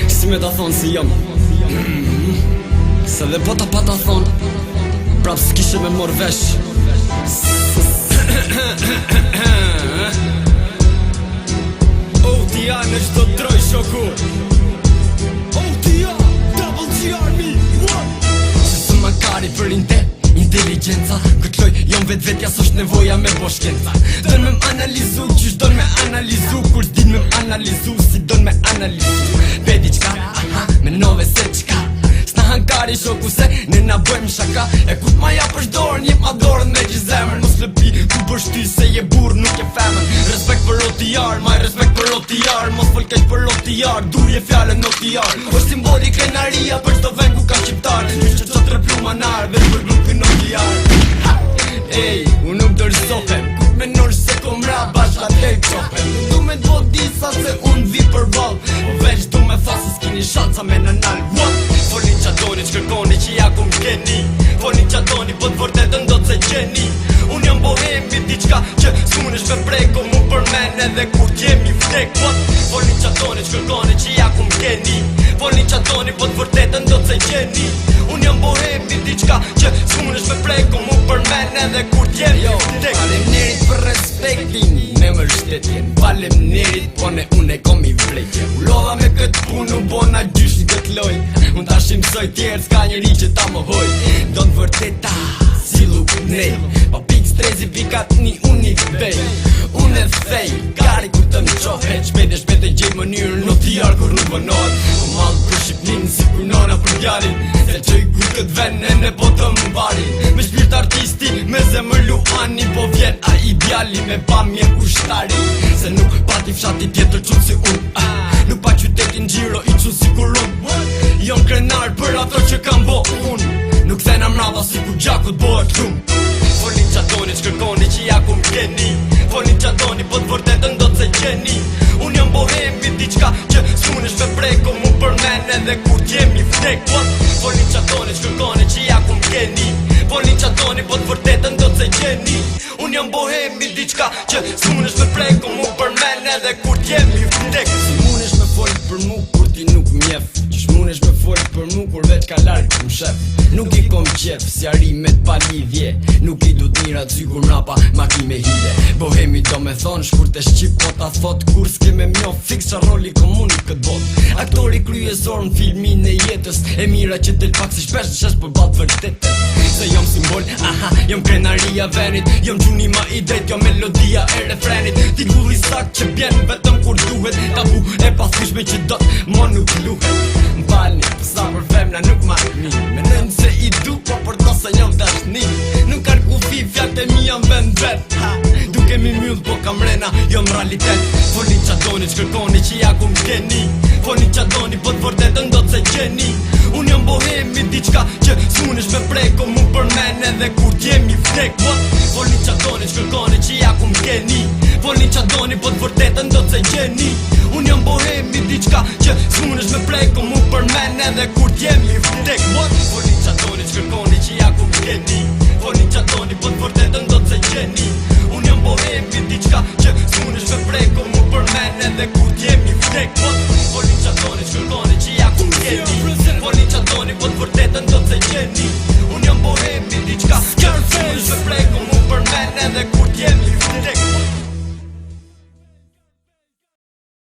Si me ta thonë si jam se dhe bota pa ta thonë prap s'kishe me mor vesh. OTI me qdo troj shoku, OTI Double G Army Se së makari për inteligenca këtë loj jom vetja s'osht nevoja me bo shkenca. Don me m'analizu qysh don me analizu kur s'din me m'analizu si don me analizu Pedi qka, me nove se qka s'na hankari shoku se ne na bëjmë shaka e kut ma ja për shdorën jep ma dorën me që zemër mos lëpi ku për shty se je burë nuk je femën respekt për OTR, maj respekt për OTR mos folkeq për OTR, durje fjallën OTR është simboli krenaria për qdo ven ku ka shqiptar qysh që qotre plumanar veç për grupin OTR Ej, unë nuk dërsohem kut me nërë se kom ra bashka te qopem nuk du me t'bo disa se unë vi për val veç du me thasi s'kini shanca me në nalë Folin qa doni qkërkoni që ja kum keni Folin qa doni po t'vërtetën do t'se qeni Unë jam bohemi diqka që s'munesh me preko mu për men edhe kur t'jemi vdek Folin qa doni qkërkoni që ja kum keni Folin qa doni po t'vërtetën do t'se qeni Unë jam bohemi diqka që s'munesh me preko mu për men edhe kur t'jemi vdek Faleminderit për respektin me më shtetjen Faleminderit po ne unë e kom i vlekje U lodha me këtë punu bona gjysh një këtë loj Unë ta shimsoj tjerë s'ka njeri që ta më hoj Do në vërteta si luk nej Pa pik strezi pikat një unë i vej Unë e thej, gari ku të më qofe Shpete gjej mënyrë në t'jarë kur nuk vënor Po malë për Shqipnin si kur nona për gjarin Se që i kur këtë vene në po të më bari Me shpirt artisti, me zemër luani Po vjen a ideali me pamje ushtari Se nuk pati fshati tjetër qunë si unë Nuk pa qytetin gjiro i qunë si kur unë Jon krenar për ato që kam bo unë Nuk thena mrava si kur gjakut bëhet lumë Folin qa doni qkërkoni që ja kum keni Folin qa doni po t'vërtetën do t'se qeni Unë jam bohemi diqka që s'munesh me preko mu për men edhe kur t'jemi vdek Folin qa doni qkërkoni që ja kum keni Folin qa doni po t'vërtetën do t'se qeni Unë jam bohemi diqka që s'munesh me preko mu për men edhe kur t'jemi vdek S'munesh me fol për mu kur ti nuk mjef Shmunesh me folë për mu kur veç ka largë këm shef Nuk i kom qef si arimet pa lidhje Nuk i du t'mira t'zygur mrapa ma ki me hile Bohemi do me thonë shkur të shqip po ta thot Kur s'ke me mjo fix qa roli komuni këtë bot Aktori kryesor në filmin e jetës E mira që del pak si shpesh shesh për bat vërtetës Se jom simbol, jom krenaria venit Jom gjuni ma i drejt, jom melodia e refrenit Ti gulli sak që bjen vetëm kur duhet Tabu e paskyshme që dot mo nuk luhet M'falni, pësa për femna nuk ma mi Menem se i du, po për to se jom dashni Nuk arku fi, fjallët e mi jam vend vet Duke mi myll, po kam rena, jom realitet Folin qa doni qkërkoni që ja kum keni Folin qa doni, po t'vërtetën do t'se qeni Unë jam bohemi diqka që s'munesh me preko mu për men edhe kur t'jemi vdek Folin qa doni qkërkoni që ja kum keni Folin qa doni, po t'vërtetën do t'se qeni Unë jam bohemi diqka që s'munesh me preko mu për men edhe kur t'jemi vdek Folin qa doni qkërkoni që ja kum keni Folin qa doni, po t'vërtetën do t'se qeni Unë jam bohemi diqka që s'munesh me preko mu për men edhe kur t'jemi vdek Folin qa doni